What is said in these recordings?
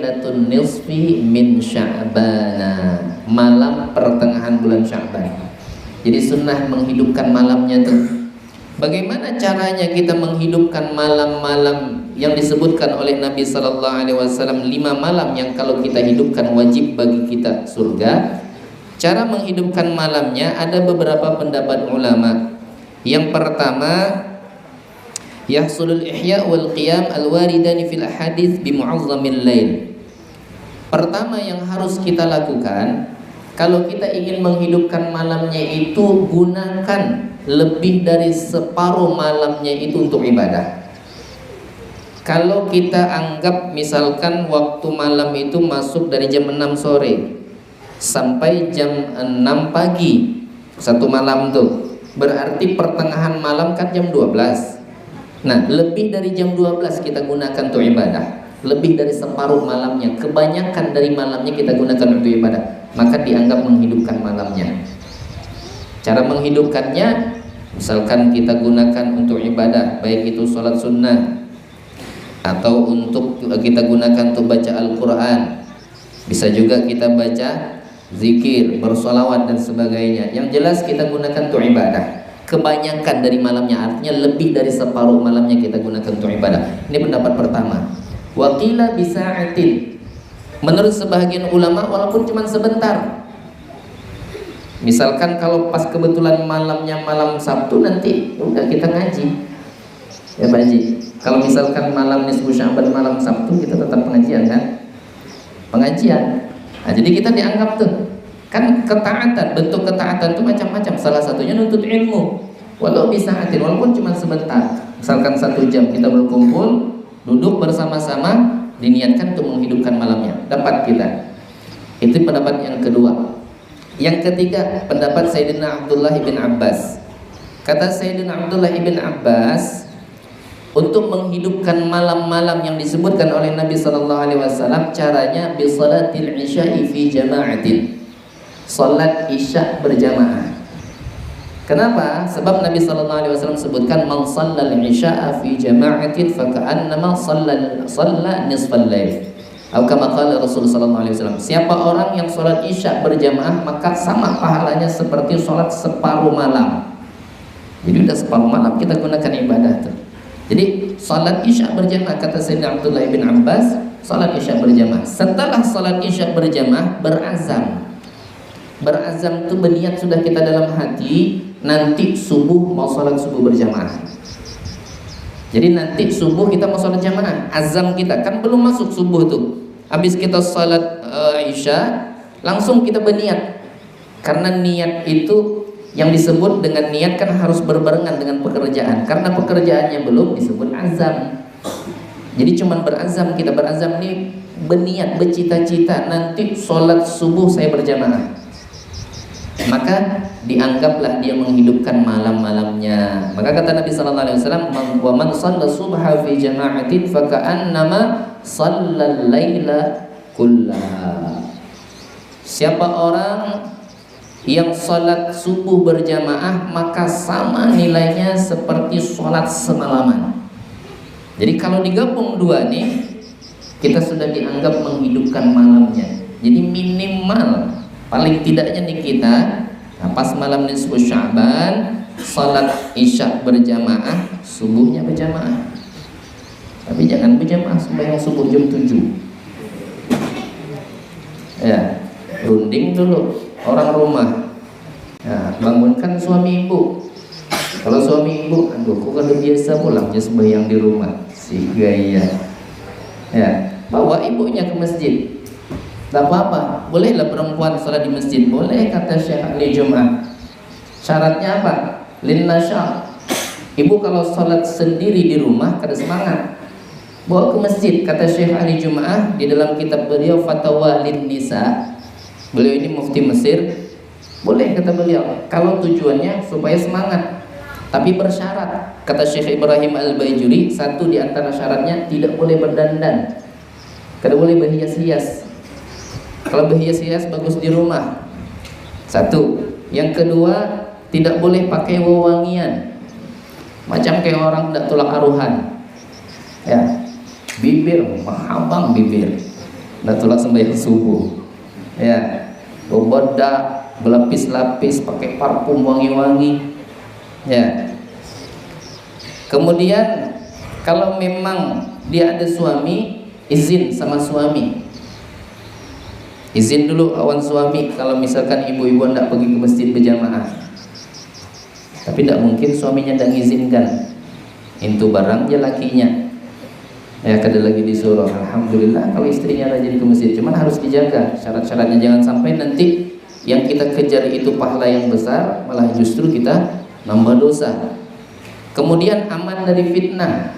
lailatun nisfi min Sya'bana, malam pertengahan bulan Sya'ban. Jadi sunnah menghidupkan malamnya tuh. Bagaimana caranya kita menghidupkan malam-malam yang disebutkan oleh Nabi Sallallahu Alaihi Wasallam, 5 malam yang kalau kita hidupkan wajib bagi kita surga? Cara menghidupkan malamnya ada beberapa pendapat ulama. Yang pertama, yahsulul ihya wal qiyam al-waridani fil ahadits bi mu'azzamil lail. Pertama yang harus kita lakukan, kalau kita ingin menghidupkan malamnya itu, gunakan lebih dari separuh malamnya itu untuk ibadah. Kalau kita anggap misalkan waktu malam itu masuk dari jam 6 sore sampai jam 6 pagi, satu malam tuh, berarti pertengahan malam kan jam 12. Nah, lebih dari jam 12 kita gunakan untuk ibadah. Lebih dari separuh malamnya, kebanyakan dari malamnya kita gunakan untuk ibadah, maka dianggap menghidupkan malamnya. Cara menghidupkannya, misalkan kita gunakan untuk ibadah, baik itu sholat sunnah atau untuk kita gunakan untuk baca Al-Quran. Bisa juga kita baca zikir, bersolawat dan sebagainya. Yang jelas kita gunakan untuk ibadah. Kebanyakan dari malamnya, artinya lebih dari separuh malamnya kita gunakan untuk ibadah. Ini pendapat pertama. Waqila bisa'atin. Menurut sebahagian ulama, walaupun cuma sebentar. Misalkan kalau pas kebetulan malamnya malam Sabtu, nanti udah kita ngaji, ya Pak Haji. Kalau misalkan malam nisfu Sya'ban malam Sabtu, kita tetap pengajian kan? Pengajian. Nah, jadi kita dianggap tuh kan ketaatan, bentuk ketaatan itu macam-macam. Salah satunya nuntut ilmu. Walau bisa hati, walaupun cuma sebentar. Misalkan 1 jam kita berkumpul, duduk bersama-sama, diniatkan untuk menghidupkan malamnya, dapat kita. Itu pendapat yang kedua. Yang ketiga, pendapat Sayyidina Abdullah ibn Abbas. Kata Sayyidina Abdullah ibn Abbas, untuk menghidupkan malam-malam yang disebutkan oleh Nabi Sallallahu Alaihi Wasallam, caranya bisalatil isya'i fi jama'atin. Salat isya berjamaah. Kenapa? Sebab Nabi Sallallahu Alaihi Wasallam sebutkan, man shallal isya'a fi jama'atin faka'annama shalla nisfal lail. Atau kama qala Rasul sallallahu alaihi wasallam, siapa orang yang sholat isya berjamaah, maka sama pahalanya seperti sholat separuh malam. Jadi udah separuh malam kita gunakan ibadah tuh. Jadi sholat isya berjamaah, kata Sayyidina Abdullah bin Abbas, sholat isya berjamaah. Setelah sholat isya berjamaah, berazam. Berazam itu berniat sudah kita dalam hati, nanti subuh mau sholat subuh berjamaah. Jadi nanti subuh kita mau sholat jamaah, azam kita kan belum masuk subuh tuh. Habis kita sholat isya, langsung kita berniat. Karena niat itu yang disebut dengan niat kan harus berbarengan dengan pekerjaan. Karena pekerjaannya belum disebut azam. Jadi cuman berazam, kita berazam nih, berniat, bercita-cita nanti sholat subuh saya berjamaah. Maka dianggaplah dia menghidupkan malam-malamnya. Maka kata Nabi Sallallahu Alaihi Wasallam, wa man shalla subha fi jama'atin faka'annama shallal laila kullaha. Siapa orang yang sholat subuh berjamaah, maka sama nilainya seperti sholat semalaman. Jadi kalau digabung dua nih, kita sudah dianggap menghidupkan malamnya. Jadi minimal, paling tidaknya nih kita, nah pas malam nisfu Sya'ban, salat isya berjamaah, subuhnya berjamaah. Tapi jangan berjamaah sembahyang subuh jam 7. Ya, runding dulu orang rumah. Ya, bangunkan suami ibu. Kalau suami ibu, aduh, kok kan biasa pulang aja sembahyang di rumah, si gaya. Ya, bawa ibunya ke masjid. Tak apa-apa, bolehlah perempuan sholat di masjid, boleh, kata Syekh Ali Jum'ah. Syaratnya apa? Lin nasya'. Ibu kalau sholat sendiri di rumah kada semangat, bawa ke masjid, kata Syekh Ali Jum'ah di dalam kitab beliau Fatwa Lin Nisa. Beliau ini mufti Mesir. Boleh, kata beliau, kalau tujuannya supaya semangat, tapi bersyarat. Kata Syekh Ibrahim Al-Baijuri, satu di antara syaratnya tidak boleh berdandan, kada boleh berhias-hias. Kalau berhias-hias bagus di rumah. Satu. Yang kedua, tidak boleh pakai wewangian, macam kayak orang tidak tulak aruhan. Ya, bibir, mahabang bibir. nggak tolak sembahyang subuh. Ya, bebedak, berlapis-lapis, pakai parfum wangi-wangi. Ya. Kemudian kalau memang dia ada suami, izin sama suami. Izin dulu awan suami kalau misalkan ibu-ibu hendak pergi ke masjid berjamaah. Tapi tidak mungkin suaminya tidak mengizinkan. Itu barang dia lakinya. Ya, kada lagi disuruh. Alhamdulillah kalau istrinya rajin ke masjid, cuman harus dijaga syarat-syaratnya, jangan sampai nanti yang kita kejar itu pahala yang besar, malah justru kita nambah dosa. Kemudian aman dari fitnah.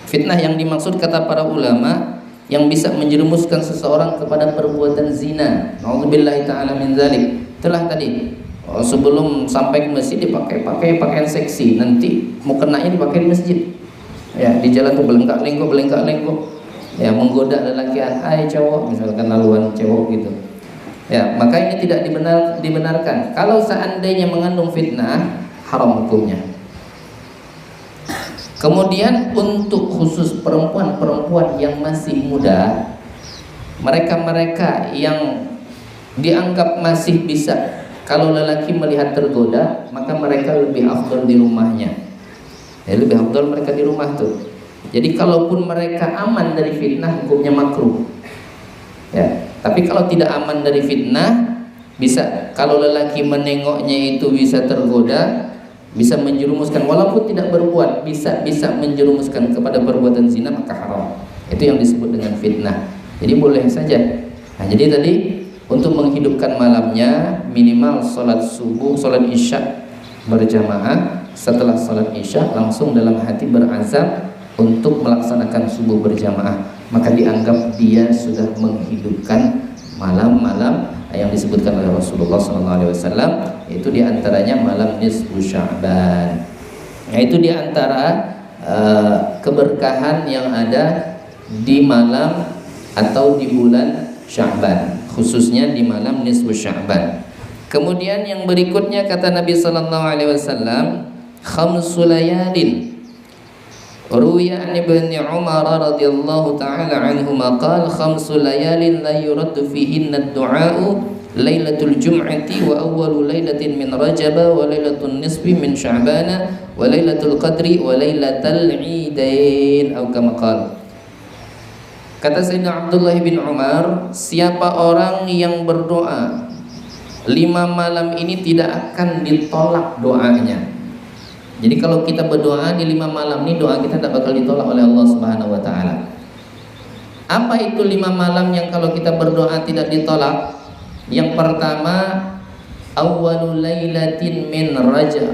Fitnah yang dimaksud kata para ulama yang bisa menjerumuskan seseorang kepada perbuatan zina. Nauzubillahi ta'ala min dzalik. Itulah tadi. Sebelum sampai ke masjid dipakai pakaian seksi, nanti mau kenanya dipakai di masjid. Ya, di jalan tuh belengkak-lengkok. Ya, menggoda lelakian, "Hai cowok," misalkan laluan cowok gitu. Ya, maka ini tidak dibenarkan. Kalau seandainya mengandung fitnah, haram hukumnya. Kemudian untuk khusus perempuan-perempuan yang masih muda, mereka-mereka yang dianggap masih bisa, kalau lelaki melihat tergoda, maka mereka lebih afdal di rumahnya. Ya, lebih afdal mereka di rumah tuh. Jadi kalaupun mereka aman dari fitnah, hukumnya makruh. Ya, tapi kalau tidak aman dari fitnah, bisa. Kalau lelaki menengoknya itu bisa tergoda, bisa menjerumuskan, walaupun tidak berbuat, bisa menjerumuskan kepada perbuatan zina, maka haram. Itu yang disebut dengan fitnah. Jadi boleh saja. Nah, jadi tadi untuk menghidupkan malamnya minimal sholat subuh, sholat isya berjamaah. Setelah sholat isya langsung dalam hati berazam untuk melaksanakan subuh berjamaah, maka dianggap dia sudah menghidupkan malam-malam yang disebutkan oleh Rasulullah SAW, yaitu diantaranya malam nisfu Sya'ban. Yaitu diantara keberkahan yang ada di malam atau di bulan Sya'ban, khususnya di malam nisfu Sya'ban. Kemudian yang berikutnya kata Nabi SAW, khamsu layalin. Ruwiya an Ibnu Umar radhiyallahu ta'ala anhuma qala khamsu layalin la yuraddu fihinna ad-du'a'u lailatul jum'ati wa awwalu lailatin min Rajab wa lailatul nisfi min Sya'ban wa lailatul qadri wa lailatul idain atau kama qala. Kata Sayyidina Abdullah bin Umar, siapa orang yang berdoa 5 malam ini tidak akan ditolak doanya. Jadi kalau kita berdoa di 5 malam ini, doa kita tidak bakal ditolak oleh Allah Subhanahu wa taala. Apa itu 5 malam yang kalau kita berdoa tidak ditolak? Yang pertama, awwalul lailatin min Rajab,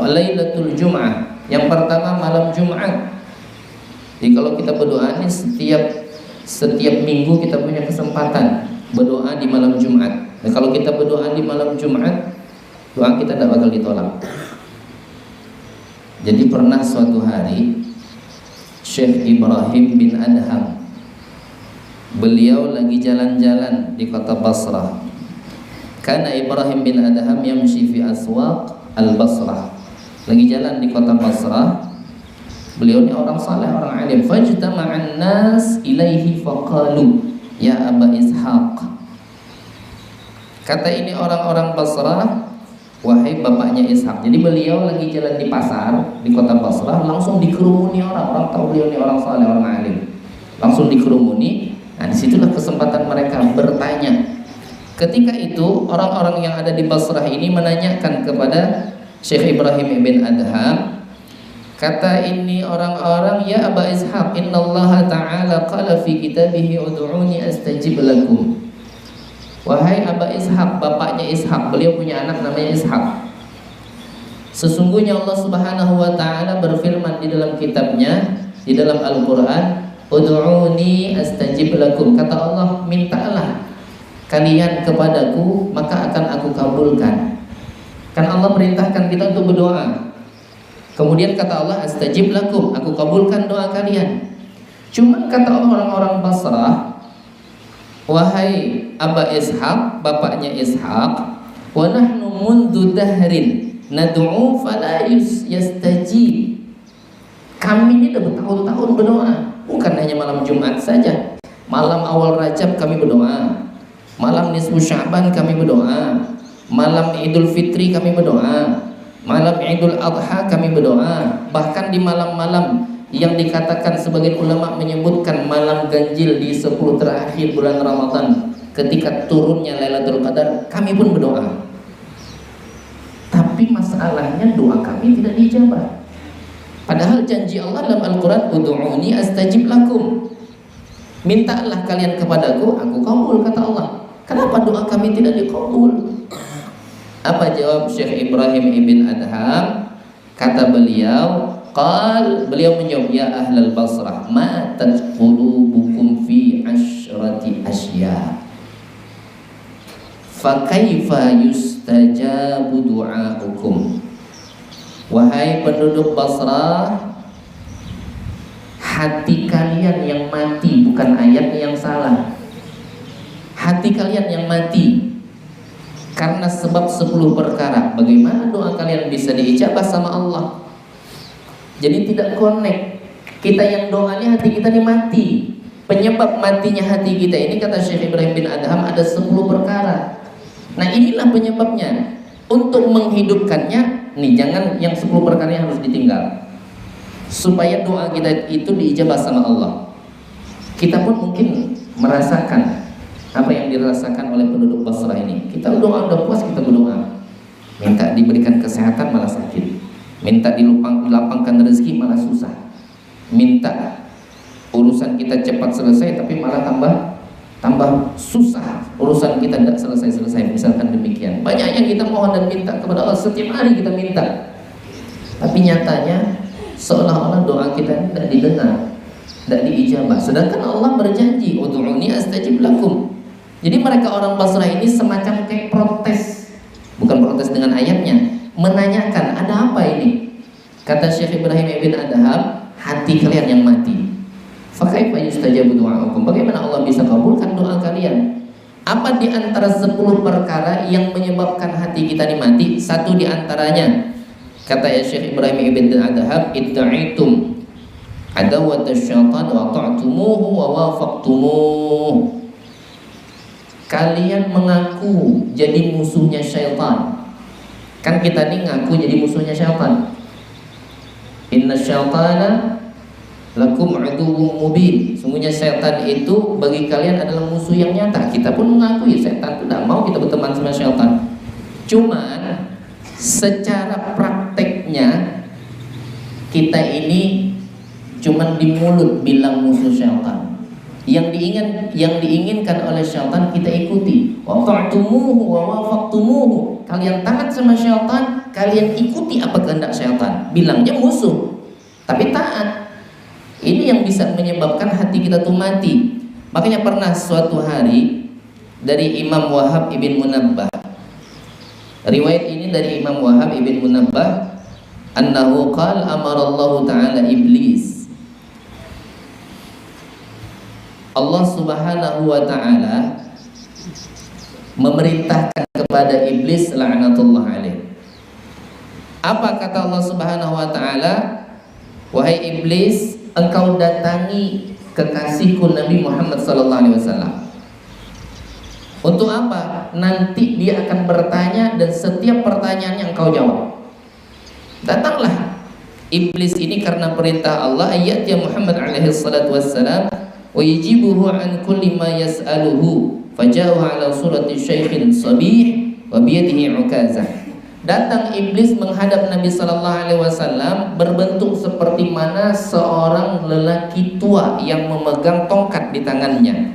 lailatul Jum'ah. Yang pertama malam Jumat. Jadi kalau kita berdoa ini setiap minggu kita punya kesempatan berdoa di malam Jumat. Nah, kalau kita berdoa di malam Jumat, doa kita tidak bakal ditolak. Jadi pernah suatu hari Syekh Ibrahim bin Adham, beliau lagi jalan-jalan di kota Basrah. Karena Ibrahim bin Adham yamshi fi aswaq al-Basrah, lagi jalan di kota Basrah. Beliau ini orang saleh, orang alim. Fajtama'an nas ilaihi faqalu ya Aba Ishaq. Kata ini orang-orang Basrah, wahai bapaknya Ishaq. Jadi beliau lagi jalan di pasar di kota Basrah, langsung dikerumuni orang tahu beliau ini orang saleh, orang alim. Langsung dikerumuni. Nah, disitulah kesempatan mereka bertanya. Ketika itu orang-orang yang ada di Basrah ini menanyakan kepada Syekh Ibrahim bin Adham. Kata ini orang-orang, ya Aba Ishaq, innallaha ta'ala qala fi kitabihi ud'uni astajib lakum. Wahai Aba Ishaq, bapaknya Ishaq, beliau punya anak namanya Ishaq. Sesungguhnya Allah Subhanahu wa taala berfirman di dalam kitabnya, di dalam Al-Qur'an, ud'uni astajib lakum. Kata Allah, mintalah kalian kepadaku, maka akan aku kabulkan. Kan Allah perintahkan kita untuk berdoa. Kemudian kata Allah, astajib lakum, aku kabulkan doa kalian. Cuma kata orang-orang Basrah, wahai Aba Ishaq, bapaknya Ishaq, wa nahnu mundu dahrin nad'u fala yastajib. Kami ini sudah bertahun-tahun berdoa, bukan hanya malam Jumat saja. Malam awal Rajab kami berdoa, malam nisfu Sya'ban kami berdoa, malam Idul Fitri kami berdoa, malam Idul Adha kami berdoa. Bahkan di malam-malam yang dikatakan sebagian ulama menyebutkan malam ganjil di 10 terakhir bulan Ramadan, ketika turunnya Lailatul Qadar, kami pun berdoa. Tapi masalahnya doa kami tidak dijabah. Padahal janji Allah dalam Al-Quran, ud'uni astajib lakum. Mintalah kalian kepadaku, aku kabul, kata Allah. Kenapa doa kami tidak dikabul? Apa jawab Syekh Ibrahim ibn Adham? Kata beliau, beliau menjawab, ya ahlal Basrah, matat qulubukum fi asyrati asya, fa kaifa yustajabu du'aukum. Wahai penduduk Basrah, hati kalian yang mati, bukan ayatnya yang salah. Hati kalian yang mati karena sebab 10 perkara. Bagaimana doa kalian bisa diijabah sama Allah? Jadi tidak connect. Kita yang doanya hati kita ini mati. Penyebab matinya hati kita ini, kata Syekh Ibrahim bin Adham, ada 10 perkara. Nah inilah penyebabnya. Untuk menghidupkannya, nih jangan yang 10 perkara yang harus ditinggal, supaya doa kita itu diijabah sama Allah. Kita pun mungkin merasakan apa yang dirasakan oleh penduduk Basrah ini. Kita doa udah puas, kita berdoa minta diberikan kesehatan malah sakit, minta dilapangkan rezeki malah susah, minta urusan kita cepat selesai tapi malah tambah susah, urusan kita tidak selesai-selesai, misalkan demikian. Banyak yang kita mohon dan minta kepada Allah, setiap hari kita minta, tapi nyatanya seolah-olah doa kita tidak didengar, tidak diijabah. Sedangkan Allah berjanji, ud'uni astajib lakum. Jadi mereka orang Basrah ini semacam kayak protes, bukan protes dengan ayatnya, menanyakan ada apa ini. Kata Syekh Ibrahim ibn Adham, hati kalian yang mati. Fakaifa yustajabu du'aukum, bagaimana Allah bisa kabulkan doa kalian? Apa di antara 10 perkara yang menyebabkan hati kita ini mati? Satu di antaranya, kata ya Syekh Ibrahim ibn Adham, idda'aitum adawata syaitan wa ta'tumuhu wa wafaqtumuh. Kalian mengaku jadi musuhnya syaitan. Kan kita ini ngaku jadi musuhnya syaitan. Inna syaitana lakum aduwwum mubin. Sungguhnya syaitan itu bagi kalian adalah musuh yang nyata. Kita pun mengakui syaitan itu tidak mau kita berteman sama syaitan. Cuman secara prakteknya kita ini cuman di mulut bilang musuh syaitan. Yang diinginkan oleh syaitan kita ikuti. Wa ta'tumuhu wa wafaqtumuhu. Kalian taat sama syaitan, kalian ikuti apa kehendak syaitan. Bilangnya musuh, tapi taat. Ini yang bisa menyebabkan hati kita tuh mati. Makanya pernah suatu hari dari Imam Wahab ibn Munabbah, riwayat ini dari Imam Wahab ibn Munabbah, annahu qala amarallahu ta'ala iblis. Allah subhanahu wa ta'ala memerintahkan kepada iblis la'natullah alaih. Apa kata Allah subhanahu wa ta'ala? Wahai iblis, engkau datangi kekasihku Nabi Muhammad SAW. Untuk apa? Nanti dia akan bertanya dan setiap pertanyaannya engkau jawab. Datanglah iblis ini karena perintah Allah, ayat ya Muhammad alaihi salatu wassalam, wa yajibuhu an kulli ma yas'aluhu, faja'u ala surati syaikhin sabih wa biyadihi ukazah. Datang iblis menghadap Nabi sallallahu alaihi wasallam berbentuk seperti mana seorang lelaki tua yang memegang tongkat di tangannya.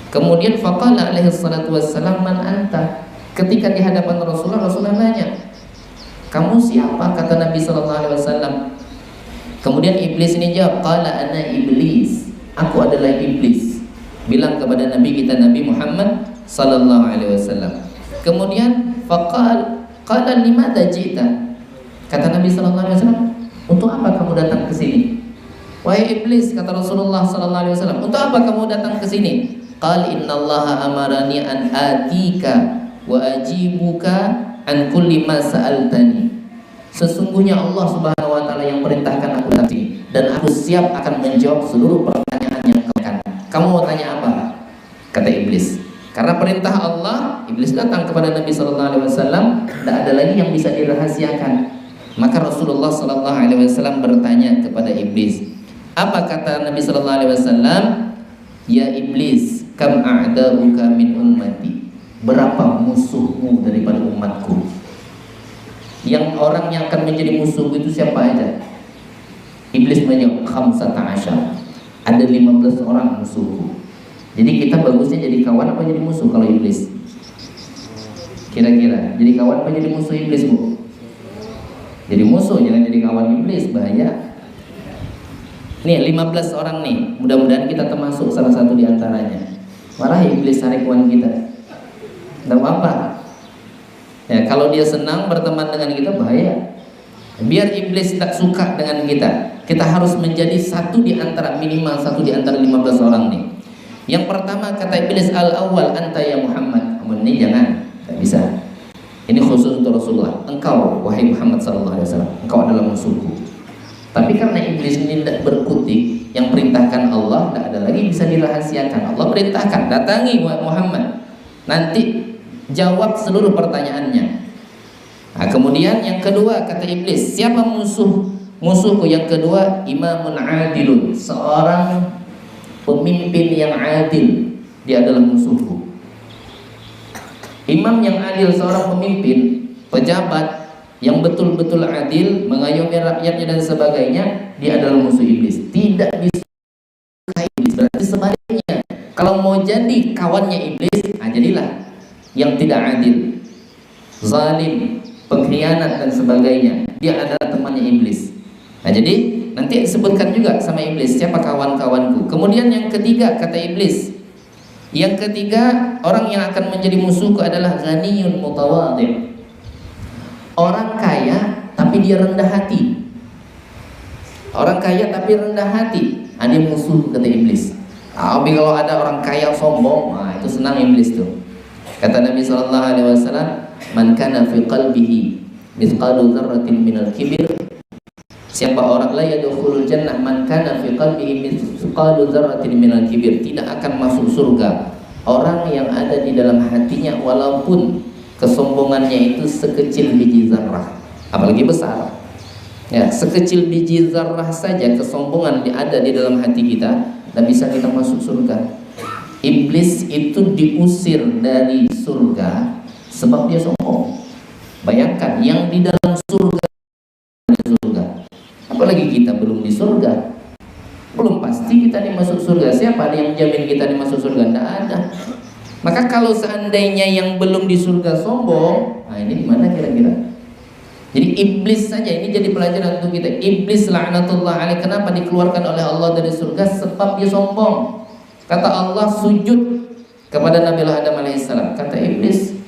Kemudian faqala alaihi salatu wassalam, man anta? Ketika di hadapan Rasulullah nanya, kamu siapa? Kata Nabi sallallahu alaihi wasallam. Kemudian iblis ini jawab, qala ana iblis, aku adalah iblis. Bilang kepada Nabi kita Nabi Muhammad sallallahu alaihi wasallam. Kemudian qala limadza ji'ta? Kata Nabi sallallahu alaihi wasallam, untuk apa kamu datang ke sini? Wahai iblis, kata Rasulullah sallallahu alaihi wasallam, untuk apa kamu datang ke sini? Qala innallaha amarani an atika wa ajibuka an kulli ma sa'altani. Sesungguhnya Allah Subhanahu wa taala yang perintahkan aku datang dan aku siap akan menjawab seluruh pertanyaan yang kau akan. Kamu mau tanya apa? kata iblis. Karena perintah Allah, iblis datang kepada Nabi Sallallahu Alaihi Wasallam, tidak ada lagi yang bisa dirahasiakan. Maka Rasulullah Sallallahu Alaihi Wasallam bertanya kepada iblis. Apa kata Nabi Sallallahu Alaihi Wasallam? Ya iblis, kam a'da'uka min ummati. Berapa musuhmu daripada umatku? Yang orang yang akan menjadi musuh itu siapa aja? Iblis menjawab, khamsata asyar. Ada 15 orang musuhku. Jadi kita bagusnya jadi kawan apa jadi musuh kalau iblis? Kira-kira jadi kawan apa jadi musuh iblis, Bu? Jadi musuh, jangan jadi kawan iblis, bahaya. Nih 15 orang nih, mudah-mudahan kita termasuk salah satu di antaranya. Marah iblis tarik kawan kita, tidak apa-apa. Ya, kalau dia senang berteman dengan kita, bahaya. Biar iblis tak suka dengan kita, kita harus menjadi satu di antara, minimal satu di antara 15 orang nih. Yang pertama kata iblis, al-awwal anta ya Muhammad. Ini jangan, tidak bisa. Ini khusus untuk Rasulullah. Engkau wahai Muhammad sallallahu alaihi wasallam, engkau adalah musuhku. Tapi karena iblis ini tidak berkutik, yang perintahkan Allah tidak ada lagi bisa dirahasiakan. Allah perintahkan, datangi Muhammad, nanti jawab seluruh pertanyaannya. Nah, kemudian yang kedua kata iblis, siapa musuhku? Yang kedua, imamun adilun, seorang pemimpin yang adil, dia adalah musuhku. Imam yang adil, seorang pemimpin, pejabat yang betul-betul adil, mengayomi rakyatnya dan sebagainya, dia adalah musuh iblis. Tidak disukai iblis. Berarti sebaliknya, kalau mau jadi kawannya iblis, jadilah yang tidak adil, zalim, pengkhianat dan sebagainya. Dia adalah temannya iblis. Nah, jadi nanti disebutkan juga sama iblis siapa kawan-kawanku. Kemudian yang ketiga kata iblis, yang ketiga orang yang akan menjadi musuhku adalah ghaniyun mutawadhi. Orang kaya tapi dia rendah hati. Orang kaya tapi rendah hati, dia musuh kata iblis. Tapi kalau ada orang kaya sombong, itu senang iblis tuh. Kata Nabi Sallallahu Alaihi Wasallam, man kana fi qalbihi mithqalu dzarratin minal kibir. Siapa orang la yadkhulul jannah man kana fi qalbihi mithqalu dzarratin minal kibir. Tidak akan masuk surga orang yang ada di dalam hatinya walaupun kesombongannya itu sekecil biji zarrah, apalagi besar. Ya, sekecil biji zarrah saja kesombongan ada di dalam hati kita, dan bisa kita masuk surga. Iblis itu diusir dari surga sebab dia sombong. Bayangkan yang di dalam surga, apalagi kita belum di surga, belum pasti kita dimasuk surga. Siapa yang jamin kita dimasuk surga? Tidak ada. Maka kalau seandainya yang belum di surga sombong, ini gimana kira-kira? Jadi iblis saja, ini jadi pelajaran untuk kita. Iblis laknatullah alaih, kenapa dikeluarkan oleh Allah dari surga? Sebab dia sombong. Kata Allah sujud kepada Nabi Adam alaihissalam. Kata iblis,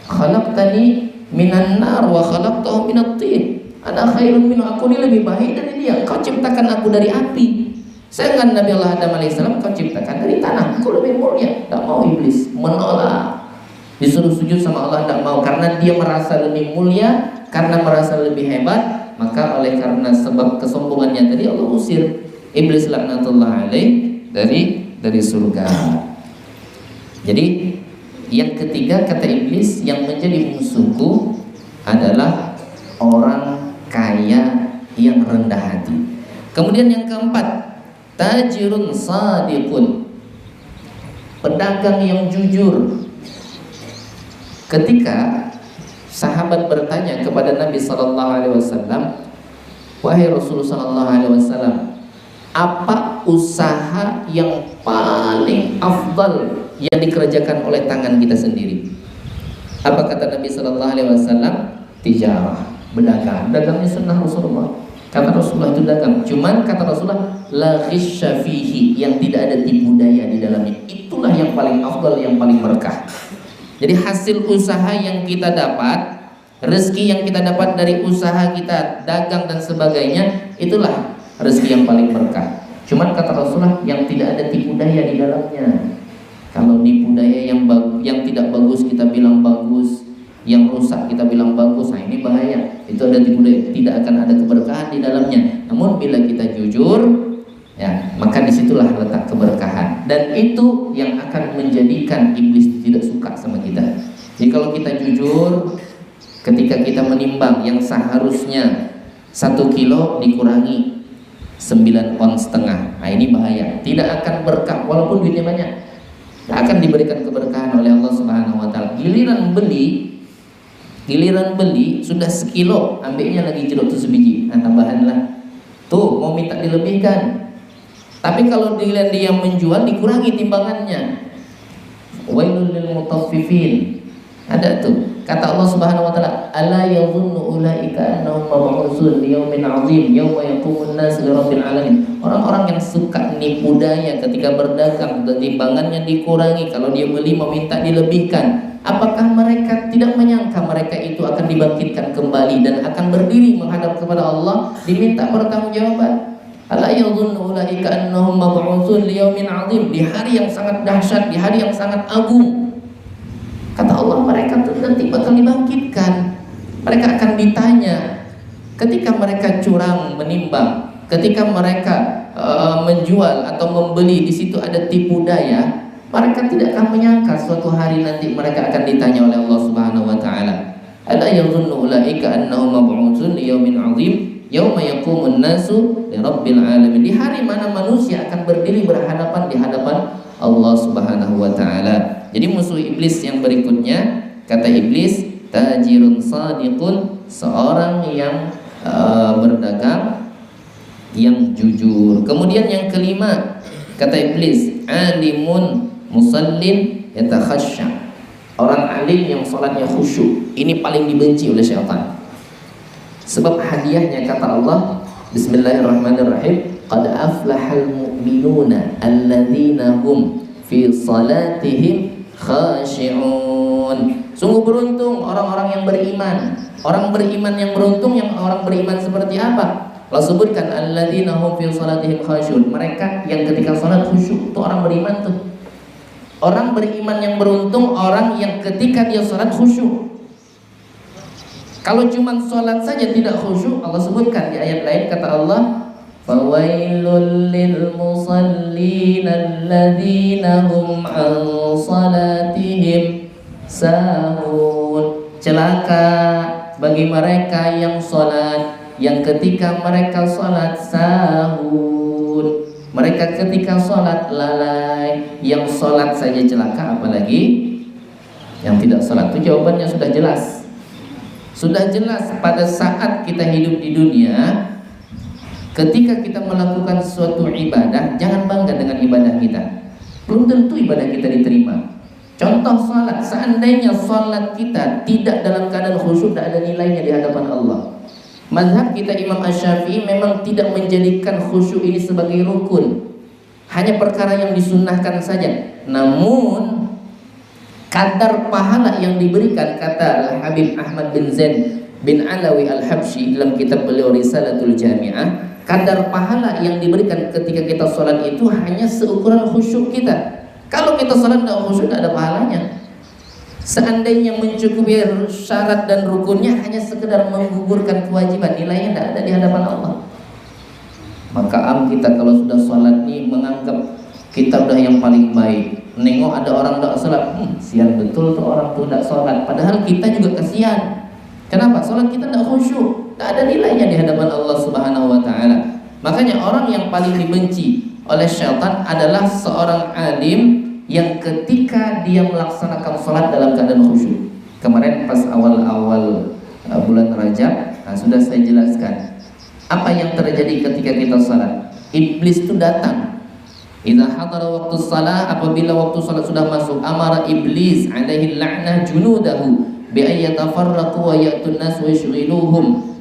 khalaqtani minan nar wa khalaqtahu minat tin. Ana khairun minhu, aku ini lebih baik dari dia. Kau ciptakan aku dari api, sedangkan Nabi Adam alaihissalam kau ciptakan dari tanah. Aku lebih mulia. Tak mau iblis, menolak. Disuruh sujud sama Allah, tidak mau. Karena dia merasa lebih mulia, karena merasa lebih hebat. Maka oleh karena sebab kesombongannya tadi, Allah usir iblis laknatullah alaih dari surga. Jadi yang ketiga kata iblis, yang menjadi musuhku adalah orang kaya yang rendah hati. Kemudian yang keempat, tajirun sadiqun, pedagang yang jujur. Ketika sahabat bertanya kepada Nabi Sallallahu Alaihi Wasallam, wahai Rasulullah Sallallahu Alaihi Wasallam, apa usaha yang paling afdal yang dikerjakan oleh tangan kita sendiri? Apa kata Nabi Sallallahu Alaihi Wasallam? Tijarah, berdagang. Dagangnya sunnah Rasulullah. Kata Rasulullah itu dagang. Cuman kata Rasulullah, la ghisya fihi, yang tidak ada tipu daya di dalamnya. Itulah yang paling afdal, yang paling berkah. Jadi hasil usaha yang kita dapat, rezeki yang kita dapat dari usaha kita, dagang dan sebagainya, itulah rezeki yang paling berkah. Cuman kata Rasulullah, yang tidak ada tipu daya di dalamnya. Kalau tipu daya yang tidak bagus kita bilang bagus, yang rusak kita bilang bagus, ini bahaya. Itu ada tipu daya, tidak akan ada keberkahan di dalamnya. Namun bila kita jujur, ya, maka disitulah letak keberkahan, dan itu yang akan menjadikan iblis tidak suka sama kita. Jadi kalau kita jujur, ketika kita menimbang yang seharusnya 1 kilo dikurangi 9,5 ons, nah ini bahaya, tidak akan berkah walaupun duitnya banyak, tidak akan diberikan keberkahan oleh Allah Subhanahu wa taala. Giliran beli sudah sekilo, ambilnya lagi jeruk itu sebiji, nah tambahanlah tuh, mau minta dilebihkan. Tapi kalau dilihat dia menjual, dikurangi timbangannya. Wailul lil mutaffifin. Ada tuh kata Allah Subhanahu wa taala, ala yadhunnu ulaika annahum mab'utsun li yaumin 'adzim yauma yaqumun nas li rabbil alamin. Orang-orang yang suka nipu daya ketika berdagang, timbangannya dikurangi, kalau dia beli meminta dilebihkan. Apakah mereka tidak menyangka mereka itu akan dibangkitkan kembali dan akan berdiri menghadap kepada Allah, diminta pertanggungjawaban? Ala yadhunnu ulaika annahum mab'utsun li yaumin 'adzim, di hari yang sangat dahsyat, di hari yang sangat agung. Kata Allah, mereka tuh nanti bakal dibangkitkan. Mereka akan ditanya ketika mereka curang menimbang, ketika mereka menjual atau membeli, di situ ada tipu daya. Mereka tidak akan menyangka suatu hari nanti mereka akan ditanya oleh Allah Subhanahu wa taala. Ala yadhunnu ulaika annahum mab'utsun li yaumin 'adzim yauma yaqumun nasu li rabbil alamin. Di hari mana manusia akan berdiri berhadapan di hadapan Allah Subhanahu wa taala. Jadi musuh iblis yang berikutnya, kata iblis, tajirun sadiqun, seorang yang berdagang yang jujur. Kemudian yang kelima, kata iblis, alimun musallin yatakhashya, orang alim yang salatnya khusyuk. Ini paling dibenci oleh syaitan. Sebab hadiahnya, kata Allah, bismillahirrahmanirrahim, qad aflahal mu'minuna alladzina hum fi salatihim khashi'un. Sungguh beruntung orang-orang yang beriman. Orang beriman yang beruntung, yang orang beriman seperti apa? Allah sebutkan alladzina hum fi salatihim khashi'un, mereka yang ketika salat khusyuk. Itu orang beriman tuh. Orang beriman yang beruntung, orang yang ketika dia salat khusyuk. Kalau cuma sholat saja tidak khusyuk, Allah sebutkan di ayat lain, kata Allah, fawailul lil musallin alladzina hum an salatihim sahun. Celaka bagi mereka yang sholat, yang ketika mereka sholat sahun. Mereka ketika sholat lalai. Yang sholat saja celaka, apalagi yang tidak sholat. Itu jawabannya sudah jelas. Sudah jelas pada saat kita hidup di dunia, ketika kita melakukan suatu ibadah, jangan bangga dengan ibadah kita. Belum tentu ibadah kita diterima. Contoh salat, seandainya salat kita tidak dalam keadaan khusyuk, tidak ada nilainya di hadapan Allah. Mazhab kita Imam Asy-Syafi'i memang tidak menjadikan khusyuk ini sebagai rukun, hanya perkara yang disunnahkan saja. Namun kadar pahala yang diberikan, kata Habib Ahmad bin Zain bin Alawi Al-Habsyi dalam kitab beliau Risalatul Jami'ah, kadar pahala yang diberikan ketika kita sholat itu hanya seukuran khusyuk kita. Kalau kita sholat tidak khusyuk, tidak ada pahalanya. Seandainya mencukupi syarat dan rukunnya, hanya sekedar menggugurkan kewajiban, nilainya tidak ada di hadapan Allah. Maka kita kalau sudah sholat nih menganggap kita udah yang paling baik. Nengok ada orang tidak sholat, sian betul tuh orang tuh tidak sholat. Padahal kita juga kasihan. Kenapa? Sholat kita tidak khusyuk, tidak ada nilainya di hadapan Allah Subhanahu wa taala. Makanya orang yang paling dibenci oleh syaitan adalah seorang alim yang ketika dia melaksanakan sholat dalam keadaan khusyuk. Kemarin pas awal-awal bulan Rajab, sudah saya jelaskan apa yang terjadi ketika kita sholat. Iblis itu datang. Idza hadara waktu shalah, apabila waktu salat sudah masuk, amara iblis alaihi la'nah junudahu bi ayyatafarraqu wa ya'tun nas wa yushghiluhum.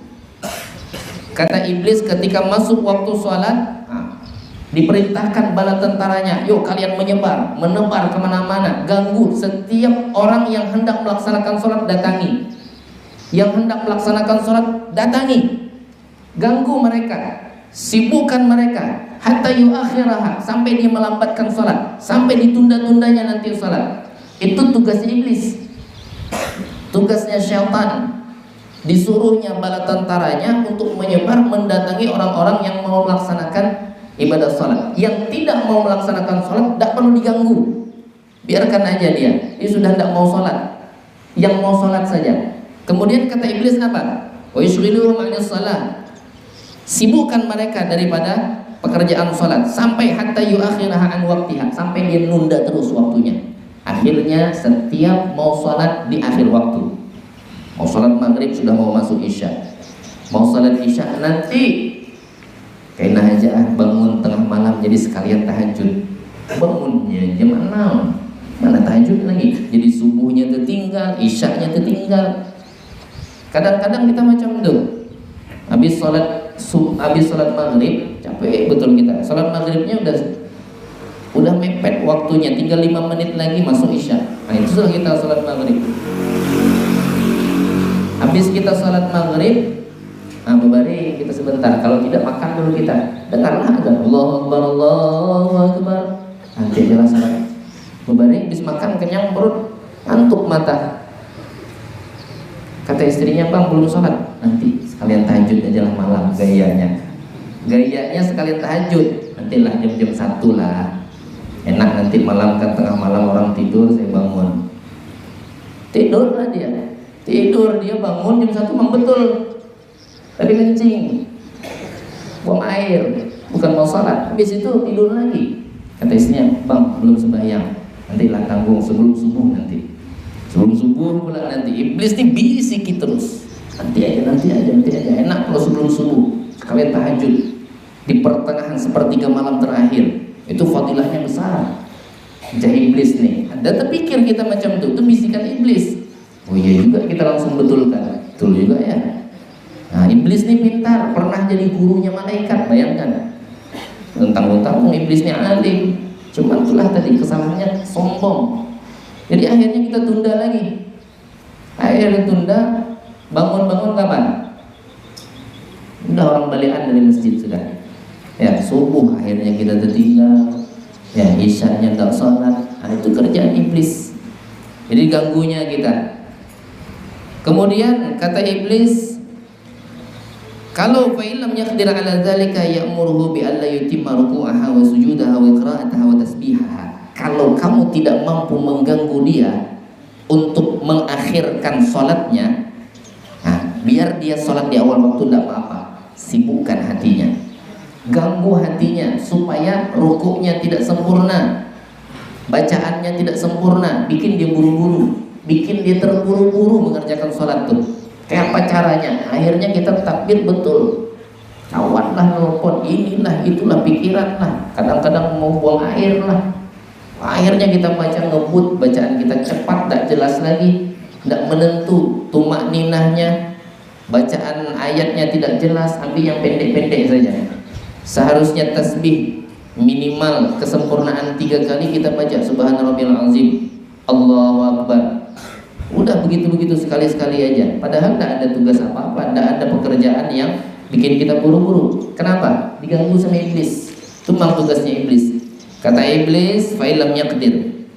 Kata iblis ketika masuk waktu salat, diperintahkan bala tentaranya, yuk kalian menyebar, menebar kemana-mana, ganggu setiap orang yang hendak melaksanakan salat, datangi. Yang hendak melaksanakan salat, datangi. Ganggu mereka, sibukkan mereka, hatta yuakhiraha, sampai dia melambatkan sholat, sampai ditunda-tundanya nanti sholat. Itu tugasnya iblis, tugasnya syaitan. Disuruhnya bala tentaranya untuk menyebar, mendatangi orang-orang yang mau melaksanakan ibadah sholat. Yang tidak mau melaksanakan sholat tidak perlu diganggu, biarkan aja dia sudah tidak mau sholat, yang mau sholat saja. Kemudian kata iblis apa? Wa yushghiluhum 'anis shalah, sibukkan mereka daripada pekerjaan sholat, sampai hatta yuakhiraha an waqtiha, sampai dia nunda terus waktunya. Akhirnya setiap mau sholat di akhir waktu, mau sholat maghrib sudah mau masuk isya, mau sholat isya nanti kena aja bangun tengah malam jadi sekalian tahajud. Bangunnya jam 6, mana tahajud lagi, jadi subuhnya tertinggal, isyanya tertinggal. Kadang-kadang kita macam itu, habis sholat maghrib capek betul kita, sholat maghribnya udah mepet waktunya, tinggal 5 menit lagi masuk isya. Nah itu sudah kita sholat maghrib. Habis kita sholat maghrib, nah berbaring kita sebentar, kalau tidak makan dulu kita, dengarlah azan Allahu Akbar, Allahu Akbar, nanti jelas sholat. Berbaring, habis makan kenyang perut, ngantuk mata. Kata istrinya, bang belum sholat, nanti sekalian tahajud aja lah malam. Gayanya sekalian tahajud, nantilah jam-jam 1 lah, enak nanti malam kan, tengah malam orang tidur saya bangun. Tidurlah dia bangun jam 1 memang betul, tapi kencing, buang air, bukan mau sholat. Habis itu tidur lagi. Kata istrinya, bang belum sembahyang, nantilah tanggung sebelum subuh nanti. Sebelum subuh pula nanti. Iblis nih bisiki terus, nanti aja. Enak kalau sebelum subuh sekalian tahajud di pertengahan sepertiga malam terakhir, itu fadilahnya besar. Jah iblis nih, ada terpikir kita macam itu bisikan iblis. Oh iya juga, kita langsung betulkan, betul juga ya. Nah iblis nih pintar, pernah jadi gurunya malaikat, bayangkan. Tentang iblisnya alim, cuman itulah tadi kesalahannya sombong. Jadi akhirnya kita tunda lagi. Akhirnya tunda, bangun kapan? Udah orang balikan dari masjid sudah. Ya subuh akhirnya kita tertinggal. Ya isyanya nggak sholat. Nah itu kerjaan iblis. Jadi ganggunya kita. Kemudian kata iblis, kalau fa'ilam yaqdir ala dzalika ya'muruhu bi alla yutimma ruku'aha wa sujudaha wa qira'ataha wa tasbihaha. Kalau kamu tidak mampu mengganggu dia untuk mengakhirkan sholatnya, nah, biar dia sholat di awal waktu tidak apa-apa, sibukkan hatinya, ganggu hatinya supaya rukuknya tidak sempurna, bacaannya tidak sempurna, bikin dia buru-buru, bikin dia terburu-buru mengerjakan sholat tuh. Kayak apa caranya? Akhirnya kita takbir betul, kawan lah nelfon, inilah itulah pikiran lah, kadang-kadang mau buang air lah. Akhirnya kita baca ngebut, bacaan kita cepat, tidak jelas lagi, tidak menentu tumak ninahnya, bacaan ayatnya tidak jelas, ambil yang pendek-pendek saja. Seharusnya tasbih minimal kesempurnaan 3 kali kita baca Subhana Rabbiyal Azim, Allahu Akbar. Udah begitu-begitu sekali-sekali aja. Padahal tidak ada tugas apa-apa, tidak ada pekerjaan yang bikin kita buru-buru. Kenapa? Diganggu sama iblis. Itu memang tugasnya iblis. Kata iblis, fa'ilam yaqdir,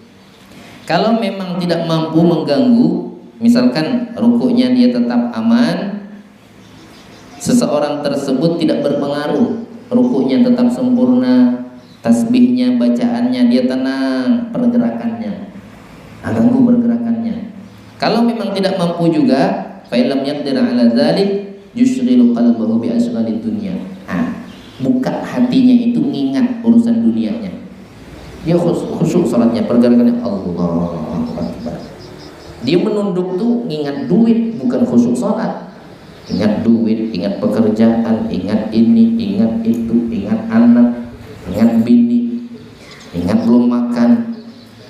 kalau memang tidak mampu mengganggu, misalkan rukuknya dia tetap aman, seseorang tersebut tidak berpengaruh, rukuknya tetap sempurna, tasbihnya, bacaannya dia tenang, pergerakannya, ganggu pergerakannya. Kalau memang tidak mampu juga, fa'ilam yaqdir ala dzalik yushghilu qalbahu bi asghalid dunya. Buka hatinya itu ngingat urusan dunianya. Dia khusyuk salatnya, pergerakannya Allahu Akbar. Dia menunduk tuh ingat duit, bukan khusyuk salat. Ingat duit, ingat pekerjaan, ingat ini, ingat itu, ingat anak, ingat bini, ingat belum makan,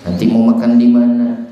nanti mau makan di mana.